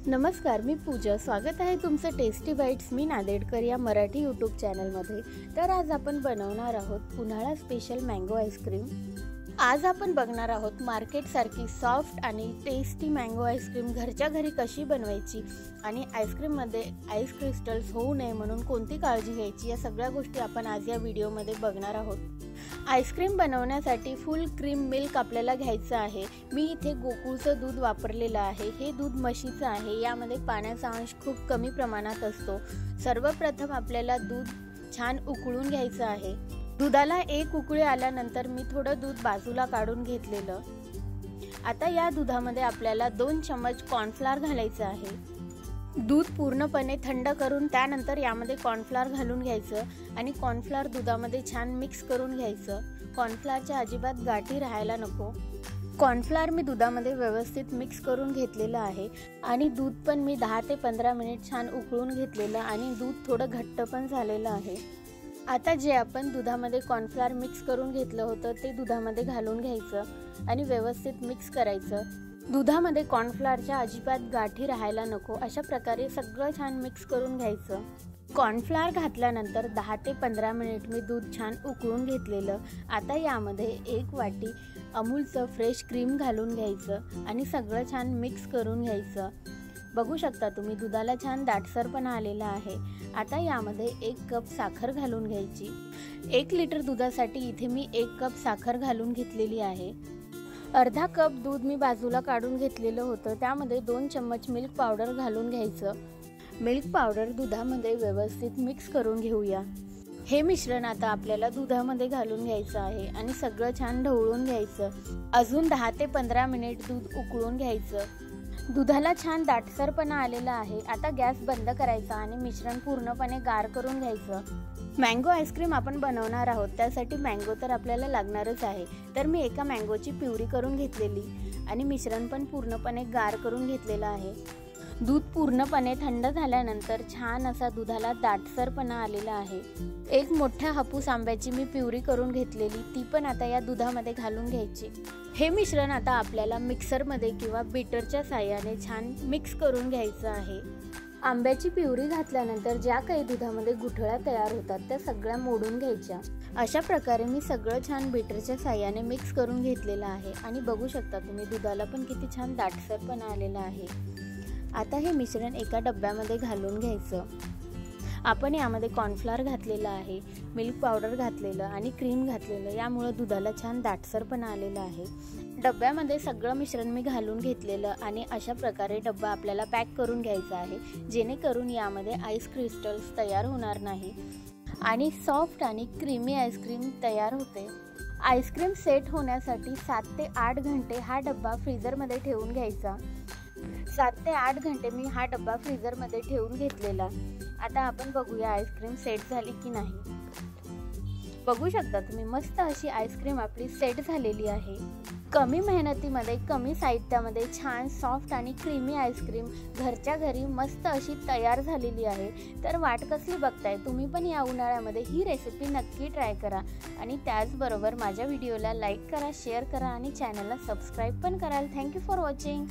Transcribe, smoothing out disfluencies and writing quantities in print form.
नमस्कार, मी पूजा. स्वागत आहे तुमचं टेस्टी बाईट्स मी नांदेडकर या मराठी यूट्यूब चॅनलमध्ये. तर आज आपण बनवणार आहोत उन्हाळा स्पेशल मँगो आईस्क्रीम. आज आपण बघणार आहोत मार्केटसारखी सॉफ्ट आणि टेस्टी मँगो आईस्क्रीम घरच्या घरी कशी बनवायची आणि आईस्क्रीममध्ये आईस क्रिस्टल्स होऊ नये म्हणून कोणती काळजी घ्यायची, या सगळ्या गोष्टी आपण आज या व्हिडिओमध्ये बघणार आहोत. आईस्क्रीम बनवण्यासाठी फुल क्रीम मिल्क आपल्याला घ्यायचं आहे. मी इथे गोकुळचं दूध वापरलेलं आहे. हे दूध म्हशीचं आहे. यामध्ये पाण्याचा अंश खूप कमी प्रमाणात असतो. सर्वप्रथम आपल्याला दूध छान उकळून घ्यायचं आहे. दुधाला एक उकळी आल्यानंतर मी थोडं दूध बाजूला काढून घेतलेलं. आता या दुधामध्ये आपल्याला 2 चम्मच कॉर्नफ्लोअर घालायचं आहे. दूध पूर्णपणे थंड करून त्यानंतर यामध्ये कॉर्नफ्लोअर घालून घ्यायचं आणि कॉर्नफ्लोअर दुधामध्ये छान मिक्स करून घ्यायचं. कॉर्नफ्लोअरच्या अजिबात गाठी राहायला नको. कॉर्नफ्लोअर मी दुधामध्ये व्यवस्थित मिक्स करून घेतलेलं आहे आणि दूध पण मी 10 ते 15 मिनिट छान उकळून घेतलेलं आणि दूध थोडं घट्ट पण झालेलं आहे. आता जे आपण दुधामध्ये कॉर्नफ्लोअर मिक्स करून घेतलं होतं ते दुधामध्ये घालून घ्यायचं आणि व्यवस्थित मिक्स करायचं. दुधामध्ये कॉर्नफ्लोअरच्या अजिबात गाठी राहायला नको, अशा प्रकारे सगळं छान मिक्स करून घ्यायचं. कॉर्नफ्लोअर घातल्यानंतर 10 ते 15 मिनिट मी दूध छान उकळून घेतलेलं. आता यामध्ये 1 वाटी अमूलचं फ्रेश क्रीम घालून घ्यायचं आणि सगळं छान मिक्स करून घ्यायचं. बघू शकता तुम्ही दुधाला छान दाटसरपणा आलेला आहे. आता यामध्ये 1 कप साखर घालून घ्यायची. 1 लिटर दुधासाठी इथे मी 1 कप साखर घालून घेतलेली आहे. अर्धा कप दूध मी बाजूला काढून घेतलेलं होतं. त्यामध्ये 2 चम्मच मिल्क पावडर घालून घ्यायचं. मिल्क पावडर दुधामध्ये व्यवस्थित मिक्स करून घेऊया. हे मिश्रण आता आपल्याला दुधामध्ये घालून घ्यायचं आहे आणि सगळं छान ढवळून घ्यायचं. अजून 10 ते 15 मिनिट दूध उकळून घ्यायचं. दुधाला छान दाटसरपणा आलेला आहे. आता गॅस बंद करायचा आणि मिश्रण पूर्णपणे गार करून घ्यायचं. मँगो आईस्क्रीम आपण बनवणार आहोत, त्यासाठी मँगो तर आपल्याला लागणारच आहे. तर मी एका मँगोची प्युरी करून घेतलेली आणि मिश्रण पण पूर्णपणे गार करून घेतलेलं आहे. दूध पूर्णपणे थंड झाल्यानंतर छान असा दुधाला दाटसरपणा आलेला आहे. 1 मोठ्या हापूस आंब्याची मी प्युरी करून घेतलेली, ती पण आता या दुधामध्ये घालून घ्यायची. हे मिश्रण आता आपल्याला मिक्सरमध्ये किंवा बीटरच्या साहाय्याने छान मिक्स करून घ्यायचं आहे. आंब्याची प्युरी घातल्यानंतर ज्या काही दुधामध्ये गुठळ्या तयार होतात त्या सगळ्या मोडून घ्यायच्या. अशा प्रकारे मी सगळं छान बीटरच्या साहाय्याने मिक्स करून घेतलेलं आहे आणि बघू शकता तुम्ही दुधाला पण किती छान दाटसरपणा आलेला आहे. आता हे मिश्रण एका डब्यामध्ये घालून घ्यायचं. आपण यामध्ये कॉर्नफ्लोअर घातलेलं आहे, मिल्क पावडर घातलेलं आणि क्रीम घातलेलं, यामुळे दुधाला छान दाटसरपणा आलेला आहे. डब्यामध्ये सगळं मिश्रण मी घालून घेतलेलं आणि अशा प्रकारे डब्बा आपल्याला पॅक करून घ्यायचा आहे, जेणेकरून यामध्ये आईस क्रिस्टल्स तयार होणार नाही आणि सॉफ्ट आणि क्रीमी आईस्क्रीम तयार होते. आईस्क्रीम सेट होण्यासाठी 7 ते 8 घंटे हा डब्बा फ्रीझरमध्ये ठेवून घ्यायचा. 7 ते 8 घंटे मी हा डब्बा फ्रीझरमध्ये ठेवून घेतलेला. आता आपण बघूया आईस्क्रीम सेट झाली की नाही. बघू शकता तुम्ही मस्त अशी आईस्क्रीम आपली सेट झालेली आहे. कमी मेहनतीमध्ये कमी साहित्यामध्ये छान सॉफ्ट आणि क्रीमी आईस्क्रीम घरच्या घरी मस्त अशी तयार झालेली आहे. तर वाट कसली बघताय, तुम्ही पण या उन्हाळ्यामध्ये ही रेसिपी नक्की ट्राय करा आणि त्याचबरोबर माझ्या व्हिडिओला लाईक करा, शेअर करा आणि चॅनलला सबस्क्राईब पण कराल. Thank you for watching.